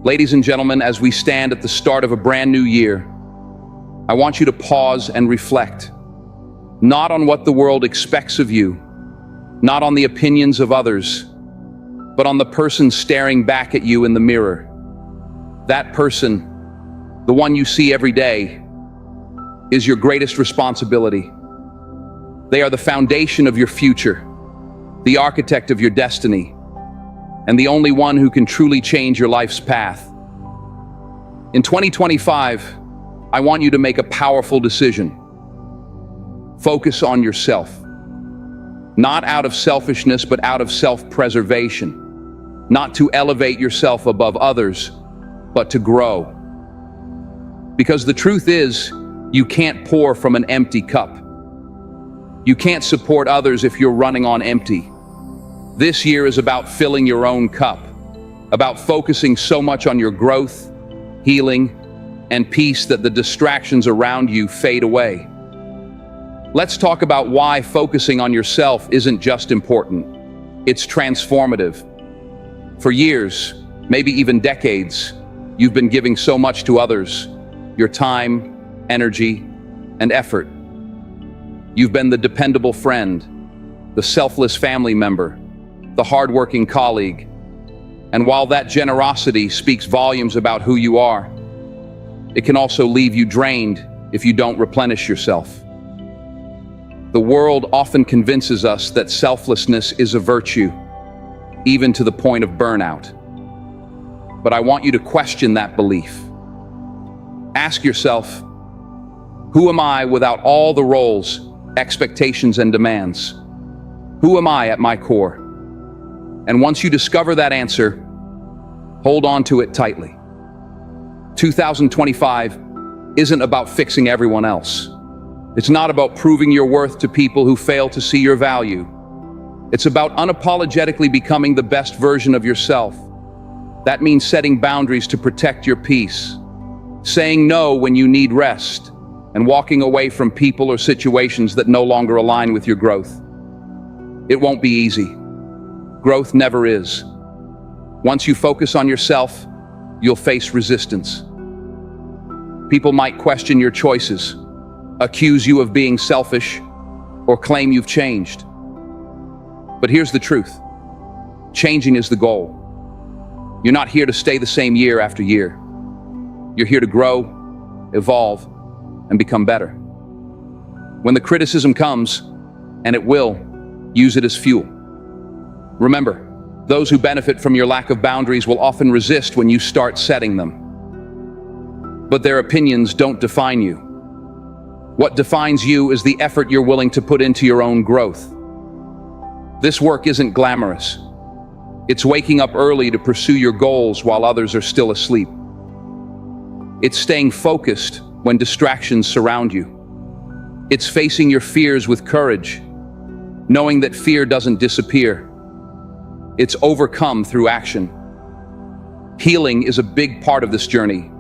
Ladies and gentlemen, as we stand at the start of a brand new year, I want you to pause and reflect, not on what the world expects of you, not on the opinions of others, but on the person staring back at you in the mirror. That person, the one you see every day, is your greatest responsibility. They are the foundation of your future, the architect of your destiny, and the only one who can truly change your life's path. In 2025, I want you to make a powerful decision. Focus on yourself. Not out of selfishness, but out of self-preservation. Not to elevate yourself above others, but to grow. Because the truth is, you can't pour from an empty cup. You can't support others if you're running on empty. This year is about filling your own cup, about focusing so much on your growth, healing, and peace that the distractions around you fade away. Let's talk about why focusing on yourself isn't just important, it's transformative. For years, maybe even decades, you've been giving so much to others, your time, energy, and effort. You've been the dependable friend, the selfless family member, the hardworking colleague. And while that generosity speaks volumes about who you are, it can also leave you drained if you don't replenish yourself. The world often convinces us that selflessness is a virtue, even to the point of burnout. But I want you to question that belief. Ask yourself, who am I without all the roles, expectations, and demands? Who am I at my core? And once you discover that answer, hold on to it tightly. 2025 isn't about fixing everyone else. It's not about proving your worth to people who fail to see your value. It's about unapologetically becoming the best version of yourself. That means setting boundaries to protect your peace, saying no when you need rest, and walking away from people or situations that no longer align with your growth. It won't be easy. Growth never is. Once you focus on yourself, you'll face resistance. People might question your choices, accuse you of being selfish, or claim you've changed. But here's the truth. Changing is the goal. You're not here to stay the same year after year. You're here to grow, evolve, and become better. When the criticism comes, and it will, use it as fuel. Remember, those who benefit from your lack of boundaries will often resist when you start setting them. But their opinions don't define you. What defines you is the effort you're willing to put into your own growth. This work isn't glamorous. It's waking up early to pursue your goals while others are still asleep. It's staying focused when distractions surround you. It's facing your fears with courage, knowing that fear doesn't disappear. It's overcome through action. Healing is a big part of this journey.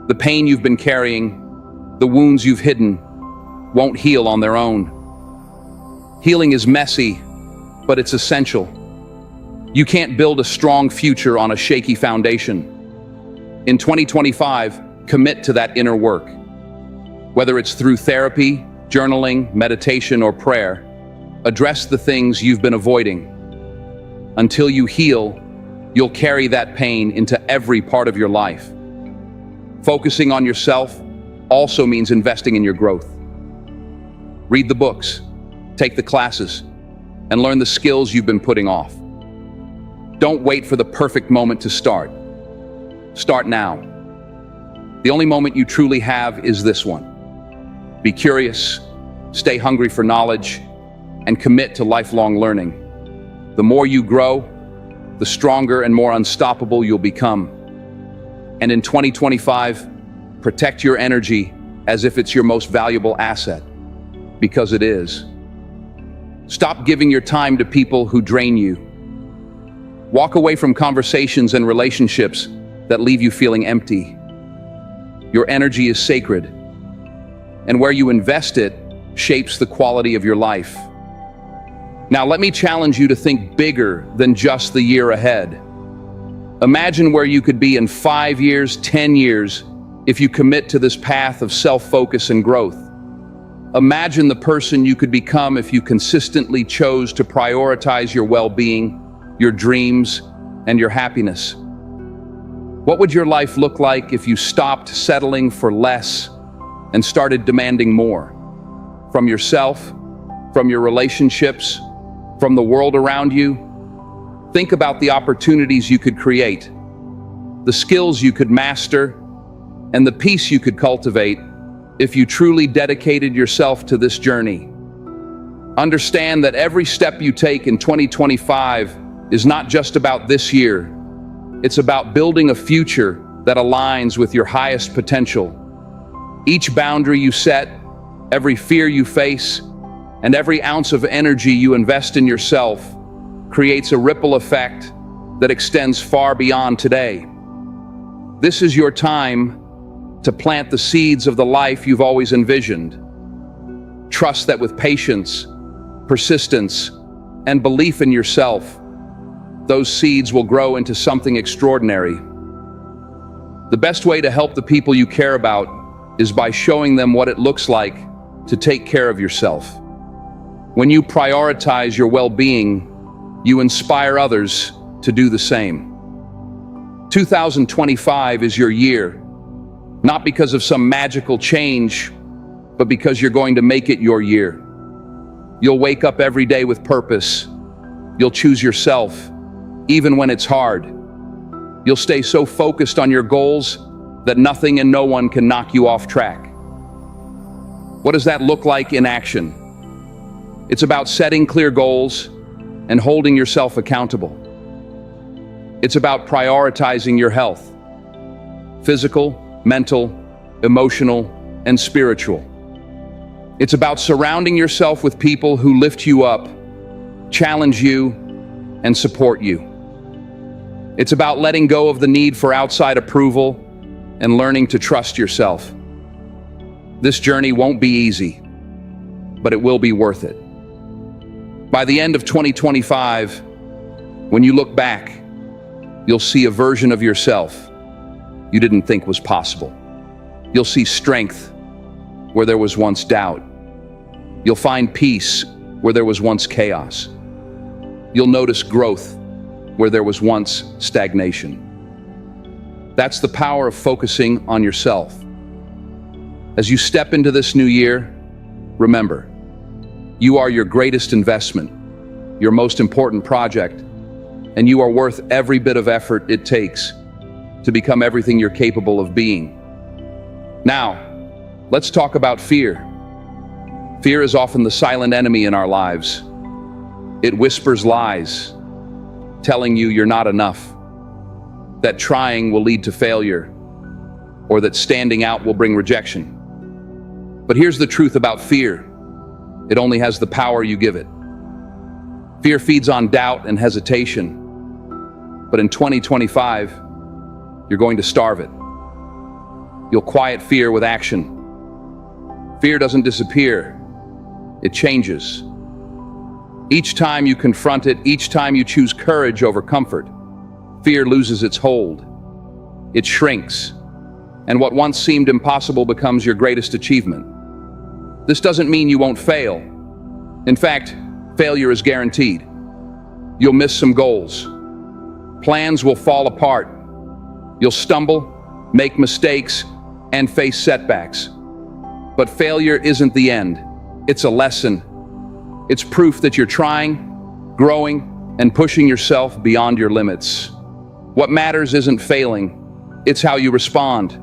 The pain you've been carrying, the wounds you've hidden, won't heal on their own. Healing is messy, but it's essential. You can't build a strong future on a shaky foundation. In 2025, commit to that inner work. Whether it's through therapy, journaling, meditation, or prayer, address the things you've been avoiding. Until you heal, you'll carry that pain into every part of your life. Focusing on yourself also means investing in your growth. Read the books, take the classes, and learn the skills you've been putting off. Don't wait for the perfect moment to start. Start now. The only moment you truly have is this one. Be curious, stay hungry for knowledge, and commit to lifelong learning. The more you grow, the stronger and more unstoppable you'll become. And in 2025, protect your energy as if it's your most valuable asset, because it is. Stop giving your time to people who drain you. Walk away from conversations and relationships that leave you feeling empty. Your energy is sacred, and where you invest it shapes the quality of your life. Now, let me challenge you to think bigger than just the year ahead. Imagine where you could be in 5 years, 10 years, if you commit to this path of self-focus and growth. Imagine the person you could become if you consistently chose to prioritize your well-being, your dreams, and your happiness. What would your life look like if you stopped settling for less and started demanding more? From yourself, from your relationships, from the world around you? Think about the opportunities you could create, the skills you could master, and the peace you could cultivate if you truly dedicated yourself to this journey. Understand that every step you take in 2025 is not just about this year. It's about building a future that aligns with your highest potential. Each boundary you set, every fear you face, and every ounce of energy you invest in yourself creates a ripple effect that extends far beyond today. This is your time to plant the seeds of the life you've always envisioned. Trust that with patience, persistence, and belief in yourself, those seeds will grow into something extraordinary. The best way to help the people you care about is by showing them what it looks like to take care of yourself. When you prioritize your well-being, you inspire others to do the same. 2025 is your year, not because of some magical change, but because you're going to make it your year. You'll wake up every day with purpose. You'll choose yourself, even when it's hard. You'll stay so focused on your goals that nothing and no one can knock you off track. What does that look like in action? It's about setting clear goals and holding yourself accountable. It's about prioritizing your health, physical, mental, emotional, and spiritual. It's about surrounding yourself with people who lift you up, challenge you, and support you. It's about letting go of the need for outside approval and learning to trust yourself. This journey won't be easy, but it will be worth it. By the end of 2025, when you look back, you'll see a version of yourself you didn't think was possible. You'll see strength where there was once doubt. You'll find peace where there was once chaos. You'll notice growth where there was once stagnation. That's the power of focusing on yourself. As you step into this new year, remember, you are your greatest investment, your most important project, and you are worth every bit of effort it takes to become everything you're capable of being. Now, let's talk about fear. Fear is often the silent enemy in our lives. It whispers lies, telling you you're not enough, that trying will lead to failure, or that standing out will bring rejection. But here's the truth about fear. It only has the power you give it. Fear feeds on doubt and hesitation. But in 2025, you're going to starve it. You'll quiet fear with action. Fear doesn't disappear, it changes. Each time you confront it, each time you choose courage over comfort, fear loses its hold. It shrinks, and what once seemed impossible becomes your greatest achievement. This doesn't mean you won't fail. In fact, failure is guaranteed. You'll miss some goals. Plans will fall apart. You'll stumble, make mistakes, and face setbacks. But failure isn't the end. It's a lesson. It's proof that you're trying, growing, and pushing yourself beyond your limits. What matters isn't failing. It's how you respond.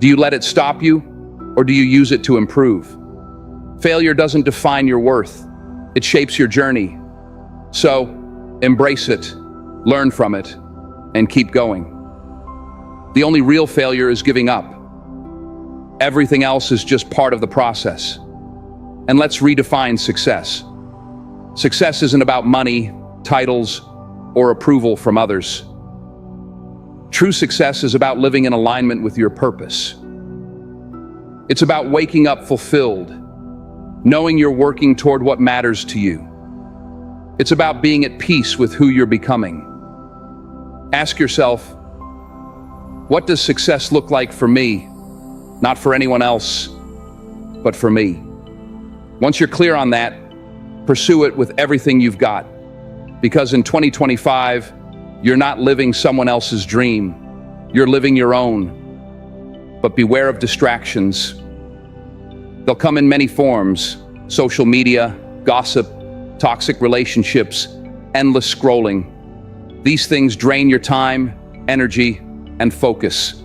Do you let it stop you? Or do you use it to improve? Failure doesn't define your worth. It shapes your journey. So, embrace it, learn from it, and keep going. The only real failure is giving up. Everything else is just part of the process. And let's redefine success. Success isn't about money, titles, or approval from others. True success is about living in alignment with your purpose. It's about waking up fulfilled, knowing you're working toward what matters to you. It's about being at peace with who you're becoming. Ask yourself, what does success look like for me? Not for anyone else, but for me. Once you're clear on that, pursue it with everything you've got. Because in 2025, you're not living someone else's dream. You're living your own. But beware of distractions. They'll come in many forms: social media, gossip, toxic relationships, endless scrolling. These things drain your time, energy, and focus.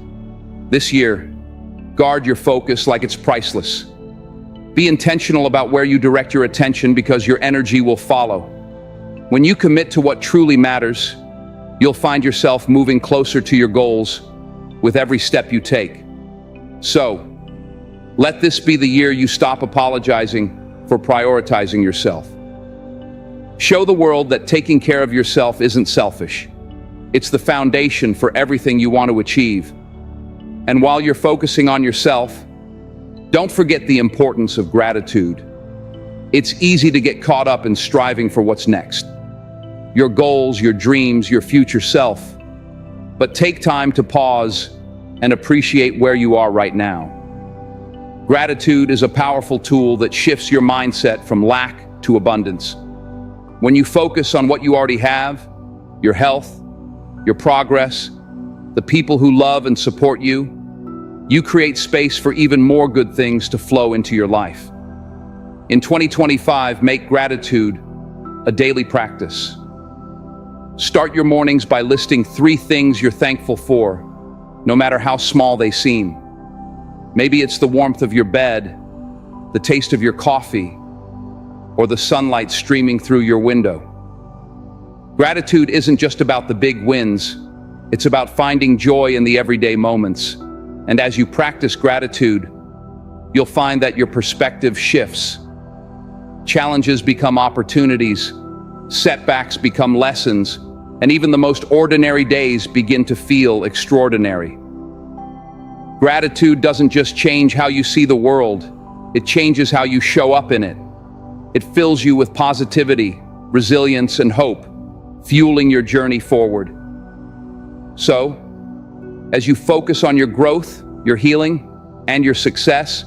This year, guard your focus like it's priceless. Be intentional about where you direct your attention, because your energy will follow. When you commit to what truly matters, you'll find yourself moving closer to your goals with every step you take. So, let this be the year you stop apologizing for prioritizing yourself. Show the world that taking care of yourself isn't selfish. It's the foundation for everything you want to achieve. And while you're focusing on yourself, don't forget the importance of gratitude. It's easy to get caught up in striving for what's next. Your goals, your dreams, your future self. But take time to pause and appreciate where you are right now. Gratitude is a powerful tool that shifts your mindset from lack to abundance. When you focus on what you already have, your health, your progress, the people who love and support you, you create space for even more good things to flow into your life. In 2025, make gratitude a daily practice. Start your mornings by listing 3 things you're thankful for, no matter how small they seem. Maybe it's the warmth of your bed, the taste of your coffee, or the sunlight streaming through your window. Gratitude isn't just about the big wins, it's about finding joy in the everyday moments. And as you practice gratitude, you'll find that your perspective shifts. Challenges become opportunities, setbacks become lessons, and even the most ordinary days begin to feel extraordinary. Gratitude doesn't just change how you see the world, it changes how you show up in it. It fills you with positivity, resilience, and hope, fueling your journey forward. So, as you focus on your growth, your healing, and your success,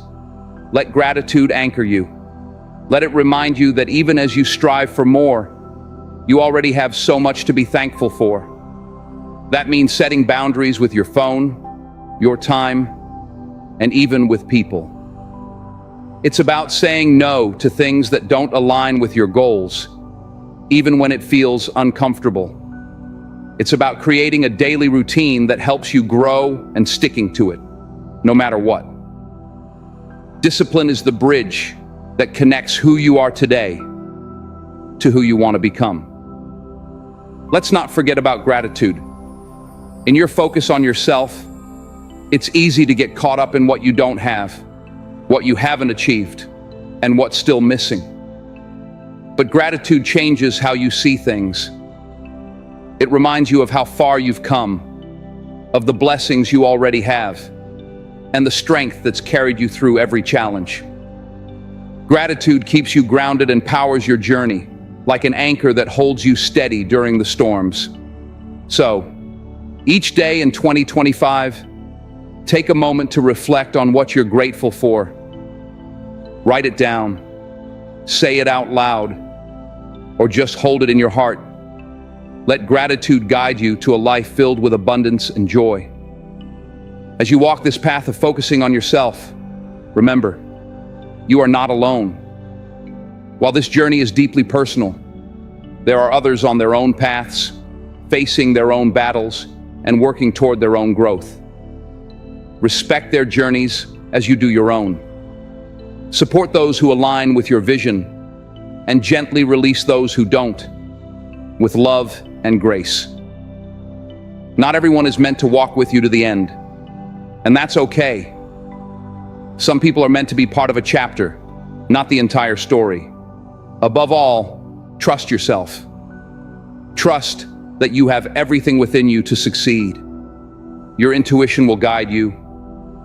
let gratitude anchor you. Let it remind you that even as you strive for more, you already have so much to be thankful for. That means setting boundaries with your phone, your time, and even with people. It's about saying no to things that don't align with your goals, even when it feels uncomfortable. It's about creating a daily routine that helps you grow and sticking to it, no matter what. Discipline is the bridge that connects who you are today to who you want to become. Let's not forget about gratitude. In your focus on yourself, it's easy to get caught up in what you don't have, what you haven't achieved, and what's still missing. But gratitude changes how you see things. It reminds you of how far you've come, of the blessings you already have, and the strength that's carried you through every challenge. Gratitude keeps you grounded and powers your journey, like an anchor that holds you steady during the storms. So, each day in 2025, take a moment to reflect on what you're grateful for. Write it down, say it out loud, or just hold it in your heart. Let gratitude guide you to a life filled with abundance and joy. As you walk this path of focusing on yourself, remember, you are not alone. While this journey is deeply personal, there are others on their own paths, facing their own battles, and working toward their own growth. Respect their journeys as you do your own. Support those who align with your vision, and gently release those who don't, with love and grace. Not everyone is meant to walk with you to the end, and that's okay. Some people are meant to be part of a chapter, not the entire story. Above all, trust yourself. Trust that you have everything within you to succeed. Your intuition will guide you,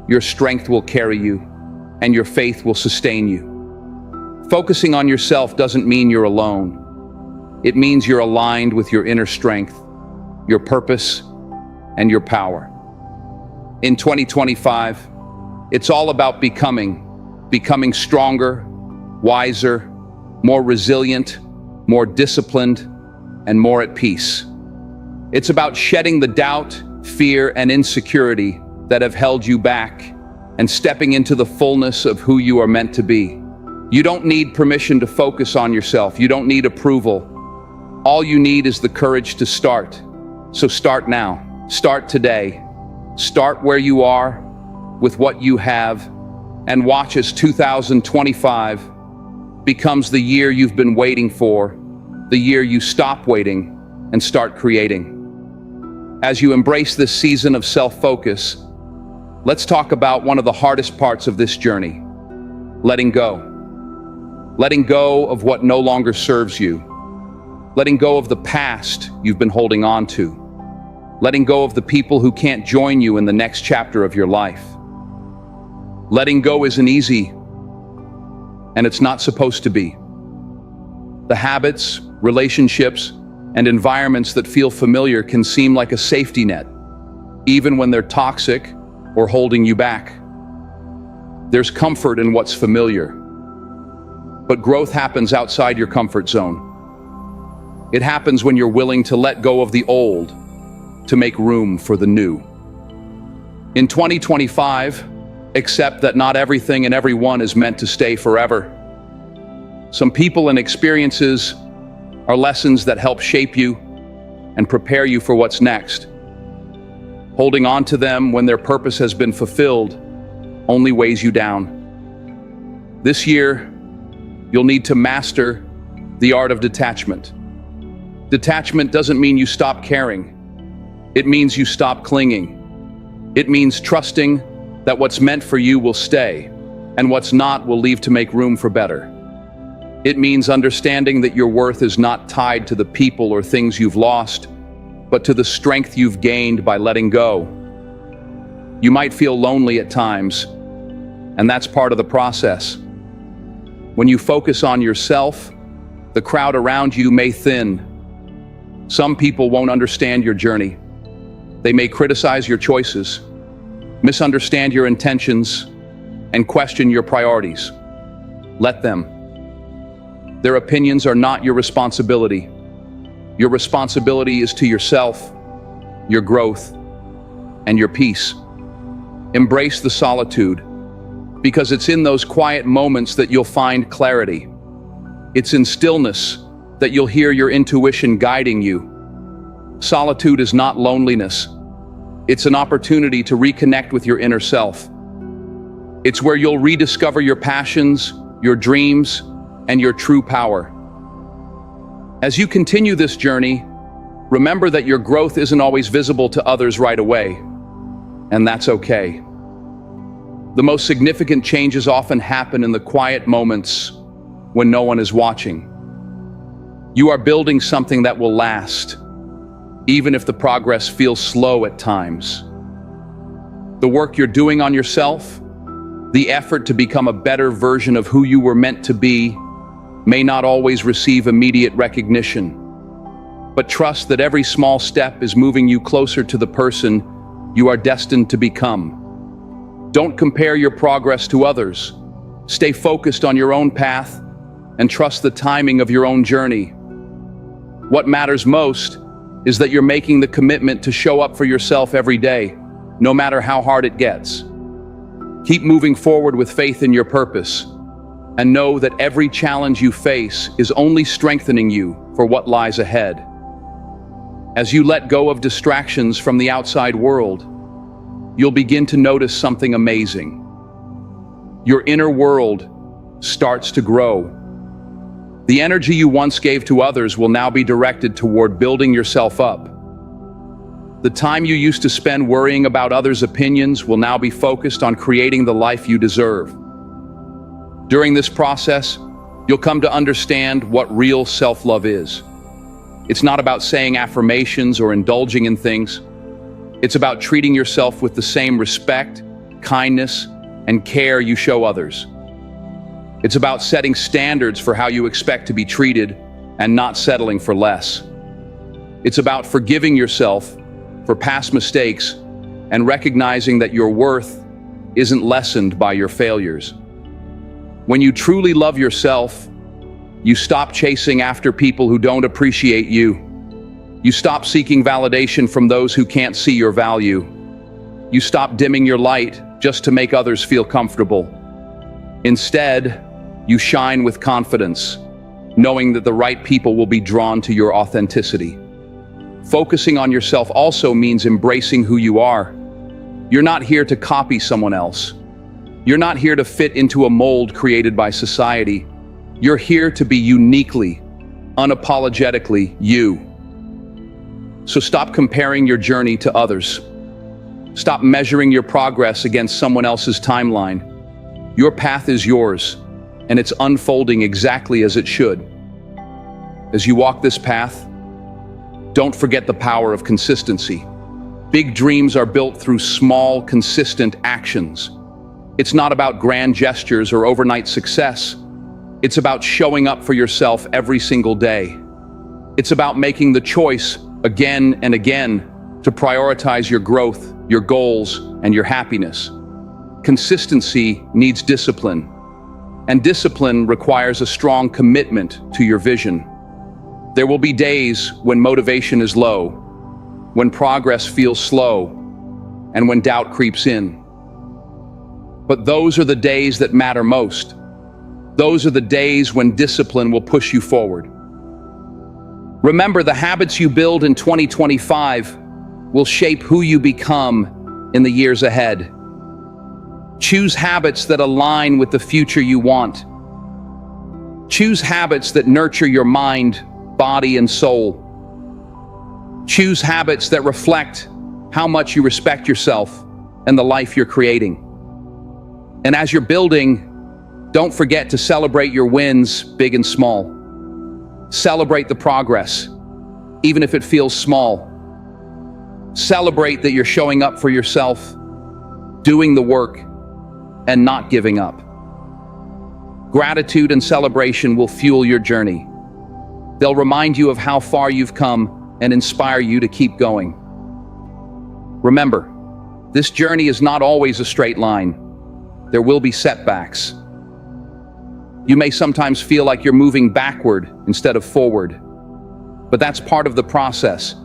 your strength will carry you, and your faith will sustain you. Focusing on yourself doesn't mean you're alone. It means you're aligned with your inner strength. your purpose, and your power. In 2025, it's all about becoming stronger, wiser, more resilient, more disciplined, and more at peace. It's about shedding the doubt, fear, and insecurity that have held you back and stepping into the fullness of who you are meant to be. You don't need permission to focus on yourself. You don't need approval. All you need is the courage to start. So start now. Start today. Start where you are, with what you have, and watch as 2025 becomes the year you've been waiting for, the year you stop waiting and start creating. As you embrace this season of self-focus, let's talk about one of the hardest parts of this journey: letting go. Letting go of what no longer serves you. Letting go of the past you've been holding on to. Letting go of the people who can't join you in the next chapter of your life. Letting go isn't easy, and it's not supposed to be. The habits, relationships, and environments that feel familiar can seem like a safety net, even when they're toxic or holding you back. There's comfort in what's familiar, but growth happens outside your comfort zone. It happens when you're willing to let go of the old to make room for the new. In 2025, accept that not everything and everyone is meant to stay forever. Some people and experiences are lessons that help shape you and prepare you for what's next. Holding on to them when their purpose has been fulfilled only weighs you down. This year, you'll need to master the art of detachment. Detachment doesn't mean you stop caring. It means you stop clinging. It means trusting that what's meant for you will stay, and what's not will leave to make room for better. It means understanding that your worth is not tied to the people or things you've lost, but to the strength you've gained by letting go. You might feel lonely at times, and that's part of the process. When you focus on yourself, the crowd around you may thin. Some people won't understand your journey. They may criticize your choices, misunderstand your intentions, and question your priorities. Let them. Their opinions are not your responsibility. Your responsibility is to yourself, your growth, and your peace. Embrace the solitude, because it's in those quiet moments that you'll find clarity. It's in stillness that you'll hear your intuition guiding you. Solitude is not loneliness. It's an opportunity to reconnect with your inner self. It's where you'll rediscover your passions, your dreams, and your true power. As you continue this journey, remember that your growth isn't always visible to others right away, and that's okay. The most significant changes often happen in the quiet moments when no one is watching. You are building something that will last, even if the progress feels slow at times. The work you're doing on yourself, the effort to become a better version of who you were meant to be, may not always receive immediate recognition. But trust that every small step is moving you closer to the person you are destined to become. Don't compare your progress to others. Stay focused on your own path and trust the timing of your own journey. What matters most is that you're making the commitment to show up for yourself every day, no matter how hard it gets. Keep moving forward with faith in your purpose, and know that every challenge you face is only strengthening you for what lies ahead. As you let go of distractions from the outside world, you'll begin to notice something amazing. Your inner world starts to grow. The energy you once gave to others will now be directed toward building yourself up. The time you used to spend worrying about others' opinions will now be focused on creating the life you deserve. During this process, you'll come to understand what real self-love is. It's not about saying affirmations or indulging in things. It's about treating yourself with the same respect, kindness, and care you show others. It's about setting standards for how you expect to be treated and not settling for less. It's about forgiving yourself for past mistakes and recognizing that your worth isn't lessened by your failures. When you truly love yourself, you stop chasing after people who don't appreciate you. You stop seeking validation from those who can't see your value. You stop dimming your light just to make others feel comfortable. Instead, you shine with confidence, knowing that the right people will be drawn to your authenticity. Focusing on yourself also means embracing who you are. You're not here to copy someone else. You're not here to fit into a mold created by society. You're here to be uniquely, unapologetically you. So stop comparing your journey to others. Stop measuring your progress against someone else's timeline. Your path is yours, and it's unfolding exactly as it should. As you walk this path, don't forget the power of consistency. Big dreams are built through small, consistent actions. It's not about grand gestures or overnight success. It's about showing up for yourself every single day. It's about making the choice again and again to prioritize your growth, your goals, and your happiness. Consistency needs discipline, and discipline requires a strong commitment to your vision. There will be days when motivation is low, when progress feels slow, and when doubt creeps in. But those are the days that matter most. Those are the days when discipline will push you forward. Remember, the habits you build in 2025 will shape who you become in the years ahead. Choose habits that align with the future you want. Choose habits that nurture your mind, body, and soul. Choose habits that reflect how much you respect yourself and the life you're creating. And as you're building, don't forget to celebrate your wins, big and small. Celebrate the progress, even if it feels small. Celebrate that you're showing up for yourself, doing the work, and not giving up. Gratitude and celebration will fuel your journey. They'll remind you of how far you've come and inspire you to keep going. Remember, this journey is not always a straight line. There will be setbacks. You may sometimes feel like you're moving backward instead of forward, but that's part of the process.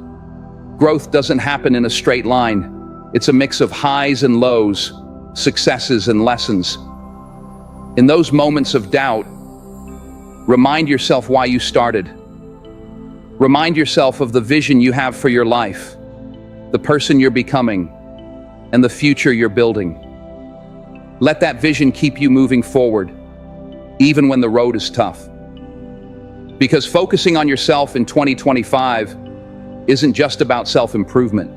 Growth doesn't happen in a straight line. It's a mix of highs and lows, successes and lessons. In those moments of doubt, remind yourself why you started. Remind yourself of the vision you have for your life, the person you're becoming, and the future you're building. Let that vision keep you moving forward, even when the road is tough. Because focusing on yourself in 2025 isn't just about self-improvement.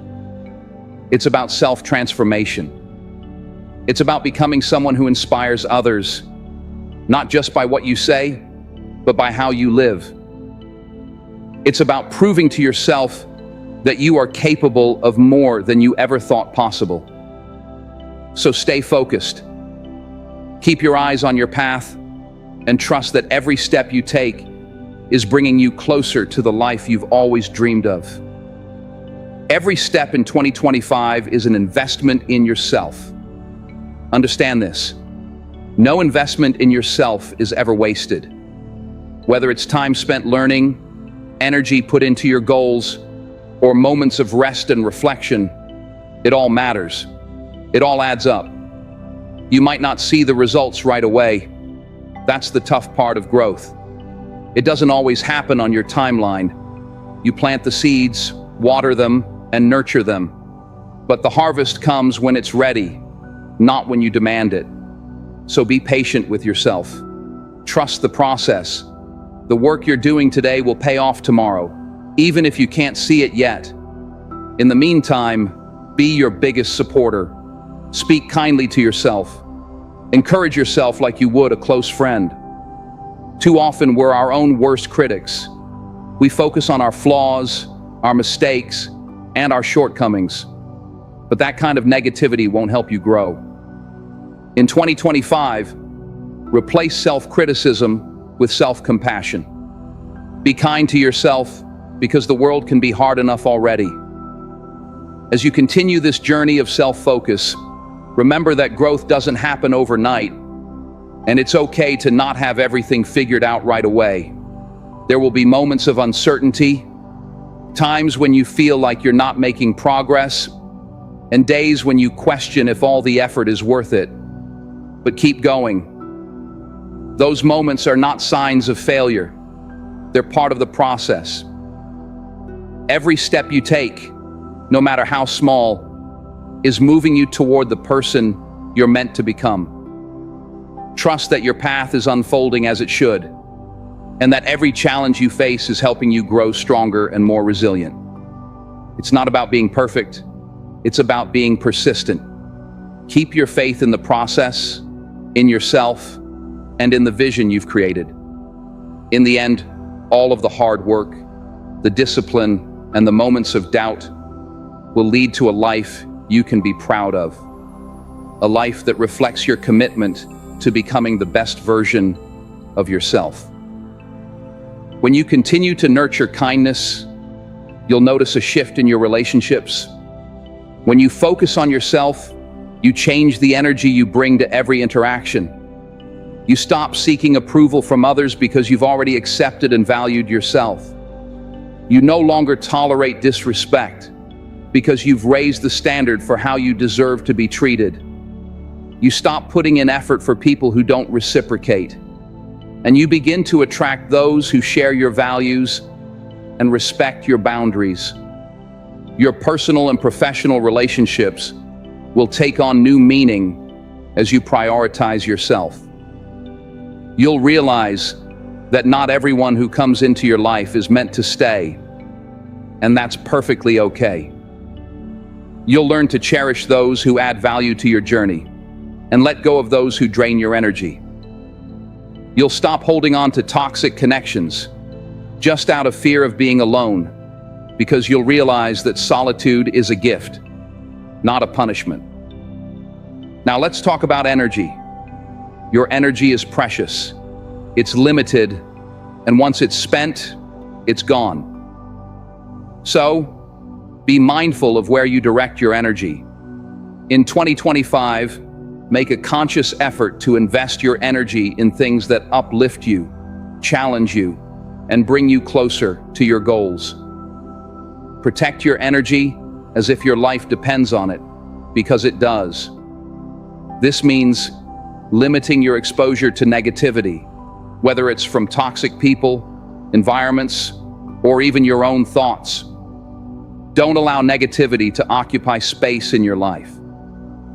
It's about self-transformation. It's about becoming someone who inspires others, not just by what you say, but by how you live. It's about proving to yourself that you are capable of more than you ever thought possible. So stay focused. Keep your eyes on your path and trust that every step you take is bringing you closer to the life you've always dreamed of. Every step in 2025 is an investment in yourself. Understand this. No investment in yourself is ever wasted. Whether it's time spent learning, energy put into your goals, or moments of rest and reflection, it all matters. It all adds up. You might not see the results right away. That's the tough part of growth. It doesn't always happen on your timeline. You plant the seeds, water them, and nurture them. But the harvest comes when it's ready, not when you demand it. So be patient with yourself. Trust the process. The work you're doing today will pay off tomorrow, even if you can't see it yet. In the meantime, be your biggest supporter. Speak kindly to yourself. Encourage yourself like you would a close friend. Too often we're our own worst critics. We focus on our flaws, our mistakes, and our shortcomings. But that kind of negativity won't help you grow. In 2025, replace self-criticism with self-compassion. Be kind to yourself because the world can be hard enough already. As you continue this journey of self-focus, remember that growth doesn't happen overnight, and it's okay to not have everything figured out right away. There will be moments of uncertainty, times when you feel like you're not making progress, and days when you question if all the effort is worth it. But keep going. Those moments are not signs of failure. They're part of the process. Every step you take, no matter how small, is moving you toward the person you're meant to become. Trust that your path is unfolding as it should, and that every challenge you face is helping you grow stronger and more resilient. It's not about being perfect, it's about being persistent. Keep your faith in the process, in yourself, and in the vision you've created. In the end, all of the hard work, the discipline, and the moments of doubt will lead to a life you can be proud of. A life that reflects your commitment to becoming the best version of yourself. When you continue to nurture kindness, you'll notice a shift in your relationships. When you focus on yourself, you change the energy you bring to every interaction. You stop seeking approval from others because you've already accepted and valued yourself. You no longer tolerate disrespect because you've raised the standard for how you deserve to be treated. You stop putting in effort for people who don't reciprocate, and you begin to attract those who share your values and respect your boundaries. Your personal and professional relationships will take on new meaning as you prioritize yourself. You'll realize that not everyone who comes into your life is meant to stay, and that's perfectly okay. You'll learn to cherish those who add value to your journey and let go of those who drain your energy. You'll stop holding on to toxic connections just out of fear of being alone, because you'll realize that solitude is a gift, not a punishment. Now let's talk about energy. Your energy is precious. It's limited, and once it's spent, it's gone. So, be mindful of where you direct your energy. In 2025, make a conscious effort to invest your energy in things that uplift you, challenge you, and bring you closer to your goals. Protect your energy as if your life depends on it, because it does. This means limiting your exposure to negativity, whether it's from toxic people, environments, or even your own thoughts. Don't allow negativity to occupy space in your life.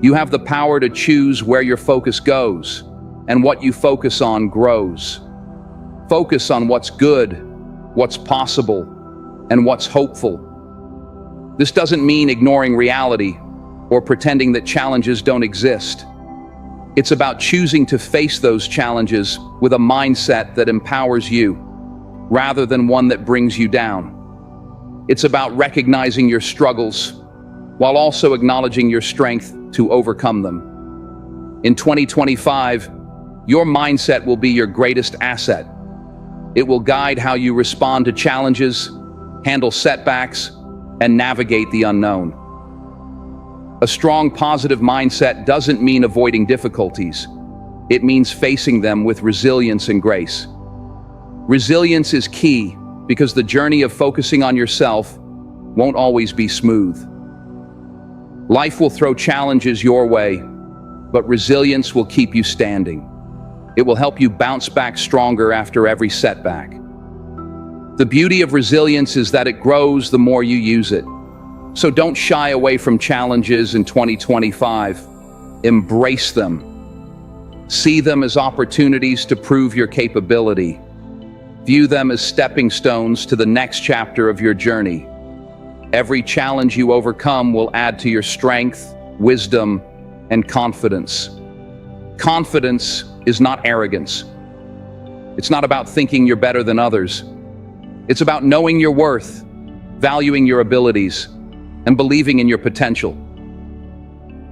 You have the power to choose where your focus goes, and what you focus on grows. Focus on what's good, what's possible, and what's hopeful. This doesn't mean ignoring reality or pretending that challenges don't exist. It's about choosing to face those challenges with a mindset that empowers you, rather than one that brings you down. It's about recognizing your struggles, while also acknowledging your strength to overcome them. In 2025, your mindset will be your greatest asset. It will guide how you respond to challenges, handle setbacks, and navigate the unknown. A strong, positive mindset doesn't mean avoiding difficulties. It means facing them with resilience and grace. Resilience is key because the journey of focusing on yourself won't always be smooth. Life will throw challenges your way, but resilience will keep you standing. It will help you bounce back stronger after every setback. The beauty of resilience is that it grows the more you use it. So don't shy away from challenges in 2025. Embrace them. See them as opportunities to prove your capability. View them as stepping stones to the next chapter of your journey. Every challenge you overcome will add to your strength, wisdom, and confidence. Confidence is not arrogance. It's not about thinking you're better than others. It's about knowing your worth, valuing your abilities, and believing in your potential.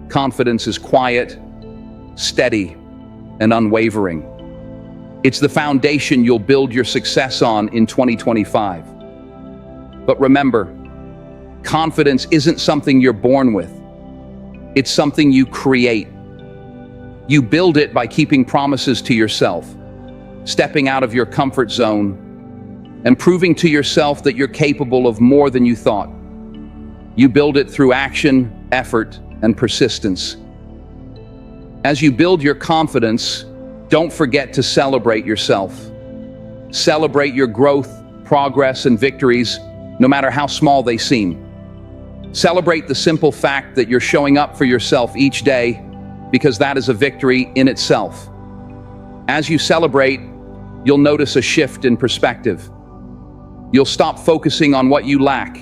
Confidence is quiet, steady, and unwavering. It's the foundation you'll build your success on in 2025. But remember, confidence isn't something you're born with. It's something you create. You build it by keeping promises to yourself, stepping out of your comfort zone, and proving to yourself that you're capable of more than you thought. You build it through action, effort, and persistence. As you build your confidence, don't forget to celebrate yourself. Celebrate your growth, progress, and victories, no matter how small they seem. Celebrate the simple fact that you're showing up for yourself each day, because that is a victory in itself. As you celebrate, you'll notice a shift in perspective. You'll stop focusing on what you lack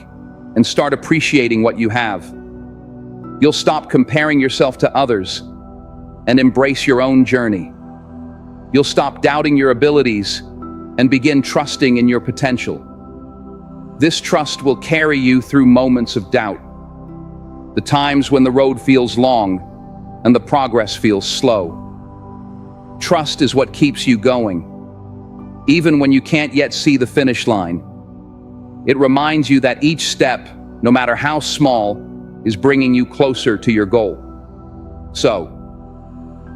and start appreciating what you have. You'll stop comparing yourself to others and embrace your own journey. You'll stop doubting your abilities and begin trusting in your potential. This trust will carry you through moments of doubt, the times when the road feels long and the progress feels slow. Trust is what keeps you going, even when you can't yet see the finish line. It reminds you that each step, no matter how small, is bringing you closer to your goal. So,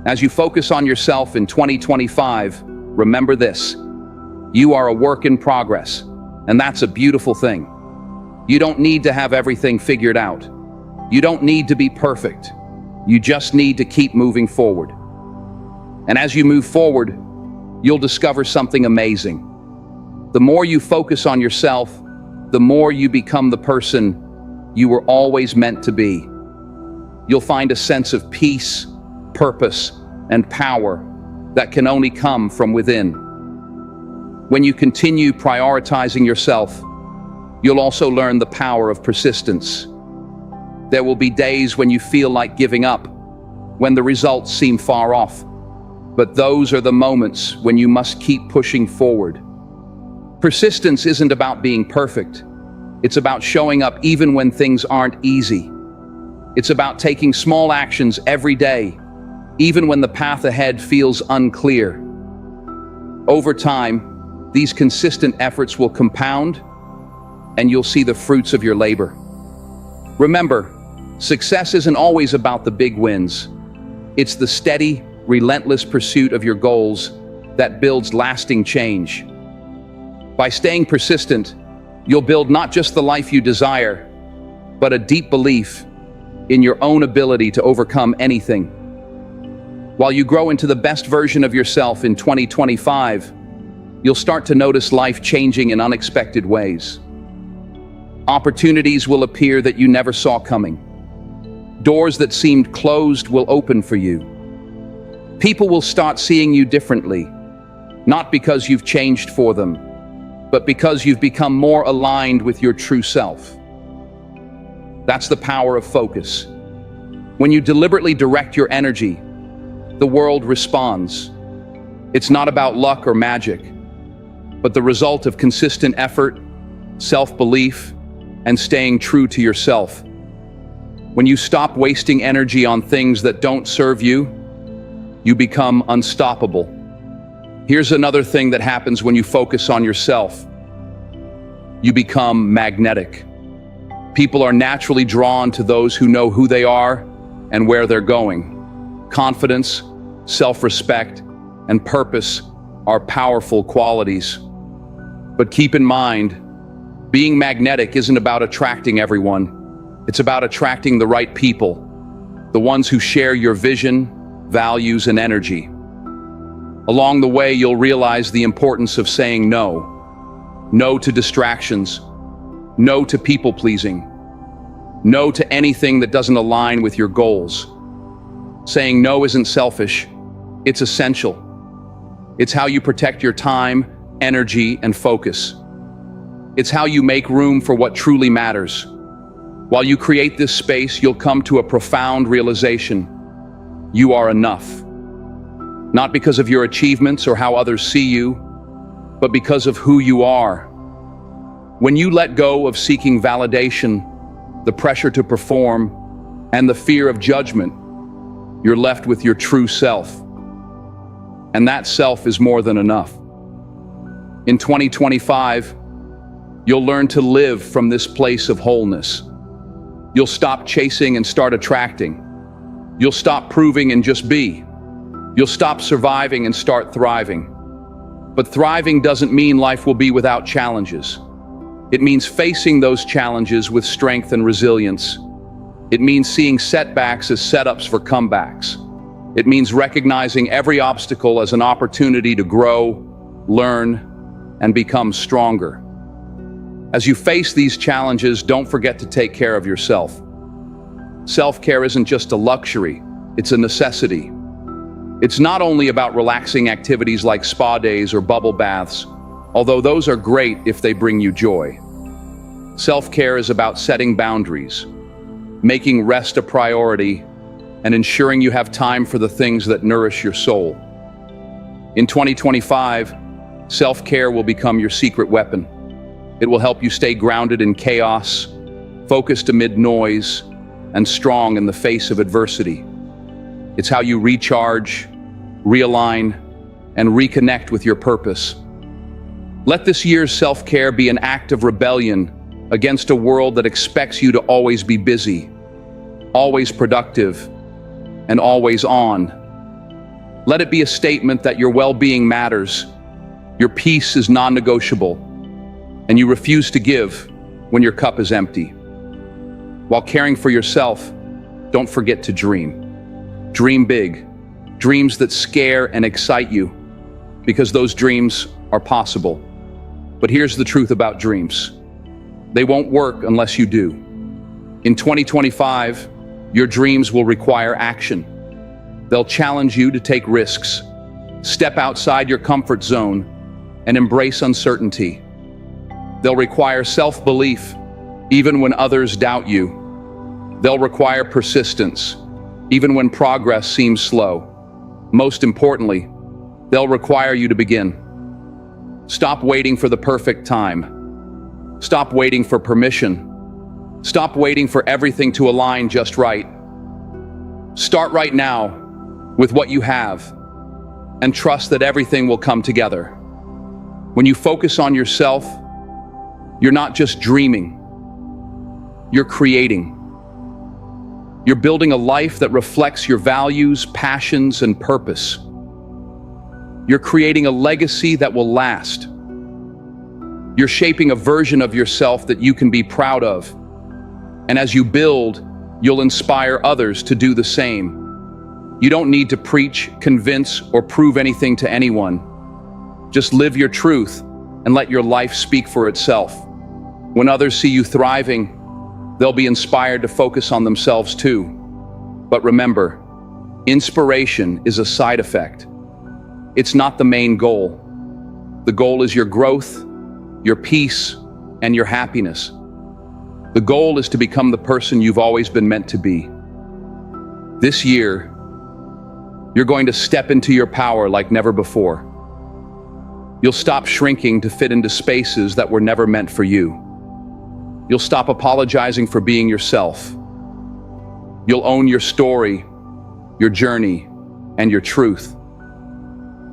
as you focus on yourself in 2025, remember this: you are a work in progress, and that's a beautiful thing. You don't need to have everything figured out. You don't need to be perfect. You just need to keep moving forward. And as you move forward, you'll discover something amazing. The more you focus on yourself, the more you become the person you were always meant to be. You'll find a sense of peace, purpose, and power that can only come from within. When you continue prioritizing yourself, you'll also learn the power of persistence. There will be days when you feel like giving up, when the results seem far off. But those are the moments when you must keep pushing forward. Persistence isn't about being perfect. It's about showing up even when things aren't easy. It's about taking small actions every day, even when the path ahead feels unclear. Over time, these consistent efforts will compound, and you'll see the fruits of your labor. Remember, success isn't always about the big wins. It's the steady, relentless pursuit of your goals that builds lasting change. By staying persistent, you'll build not just the life you desire, but a deep belief in your own ability to overcome anything. While you grow into the best version of yourself in 2025, you'll start to notice life changing in unexpected ways. Opportunities will appear that you never saw coming. Doors that seemed closed will open for you. People will start seeing you differently, not because you've changed for them, but because you've become more aligned with your true self. That's the power of focus. When you deliberately direct your energy, the world responds. It's not about luck or magic, but the result of consistent effort, self-belief, and staying true to yourself. When you stop wasting energy on things that don't serve you, you become unstoppable. Here's another thing that happens when you focus on yourself. You become magnetic. People are naturally drawn to those who know who they are and where they're going. Confidence, self-respect, and purpose are powerful qualities. But keep in mind, being magnetic isn't about attracting everyone. It's about attracting the right people, the ones who share your vision, values, and energy. Along the way, you'll realize the importance of saying no. No to distractions. No to people-pleasing. No to anything that doesn't align with your goals. Saying no isn't selfish. It's essential. It's how you protect your time, energy, and focus. It's how you make room for what truly matters. While you create this space, you'll come to a profound realization. You are enough. Not because of your achievements or how others see you, but because of who you are. When you let go of seeking validation, the pressure to perform, and the fear of judgment, you're left with your true self. And that self is more than enough. In 2025, You'll learn to live from this place of wholeness. You'll stop chasing and start attracting. You'll stop proving and just be. You'll stop surviving and start thriving. But thriving doesn't mean life will be without challenges. It means facing those challenges with strength and resilience. It means seeing setbacks as setups for comebacks. It means recognizing every obstacle as an opportunity to grow, learn, and become stronger. As you face these challenges, don't forget to take care of yourself. Self-care isn't just a luxury, it's a necessity. It's not only about relaxing activities like spa days or bubble baths, although those are great if they bring you joy. Self-care is about setting boundaries, making rest a priority, and ensuring you have time for the things that nourish your soul. In 2025, self-care will become your secret weapon. It will help you stay grounded in chaos, focused amid noise, and strong in the face of adversity. It's how you recharge, realign, and reconnect with your purpose. Let this year's self-care be an act of rebellion against a world that expects you to always be busy, always productive, and always on. Let it be a statement that your well-being matters, your peace is non-negotiable, and you refuse to give when your cup is empty. While caring for yourself, don't forget to dream. Dream big, dreams that scare and excite you, because those dreams are possible. But here's the truth about dreams. They won't work unless you do. In 2025, your dreams will require action. They'll challenge you to take risks, step outside your comfort zone, and embrace uncertainty. They'll require self-belief, even when others doubt you. They'll require persistence, even when progress seems slow. Most importantly, they'll require you to begin. Stop waiting for the perfect time. Stop waiting for permission. Stop waiting for everything to align just right. Start right now with what you have, and trust that everything will come together. When you focus on yourself, you're not just dreaming, you're creating. You're building a life that reflects your values, passions, and purpose. You're creating a legacy that will last. You're shaping a version of yourself that you can be proud of. And as you build, you'll inspire others to do the same. You don't need to preach, convince, or prove anything to anyone. Just live your truth and let your life speak for itself. When others see you thriving, they'll be inspired to focus on themselves too. But remember, inspiration is a side effect. It's not the main goal. The goal is your growth, your peace, and your happiness. The goal is to become the person you've always been meant to be. This year, you're going to step into your power like never before. You'll stop shrinking to fit into spaces that were never meant for you. You'll stop apologizing for being yourself. You'll own your story, your journey, and your truth.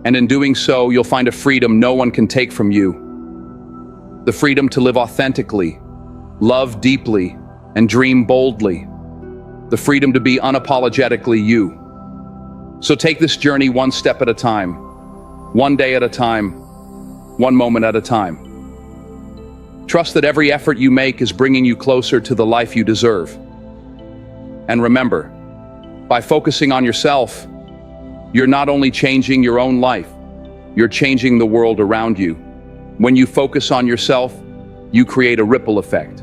And in doing so, you'll find a freedom no one can take from you. The freedom to live authentically, love deeply, and dream boldly. The freedom to be unapologetically you. So take this journey one step at a time, one day at a time, one moment at a time. Trust that every effort you make is bringing you closer to the life you deserve. And remember, by focusing on yourself, you're not only changing your own life, you're changing the world around you. When you focus on yourself, you create a ripple effect.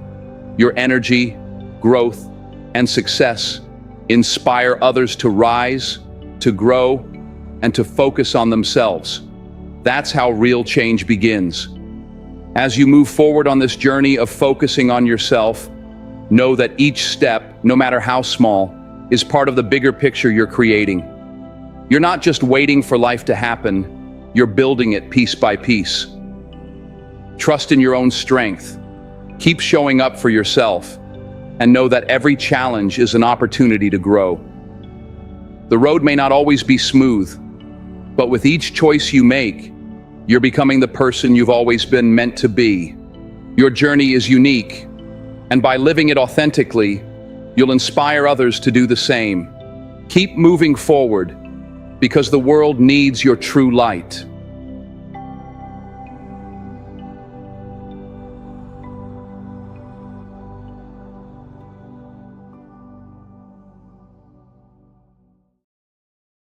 Your energy, growth, and success inspire others to rise, to grow, and to focus on themselves. That's how real change begins. As you move forward on this journey of focusing on yourself, know that each step, no matter how small, is part of the bigger picture you're creating. You're not just waiting for life to happen, you're building it piece by piece. Trust in your own strength. Keep showing up for yourself, and know that every challenge is an opportunity to grow. The road may not always be smooth, but with each choice you make, you're becoming the person you've always been meant to be. Your journey is unique, and by living it authentically, you'll inspire others to do the same. Keep moving forward, because the world needs your true light.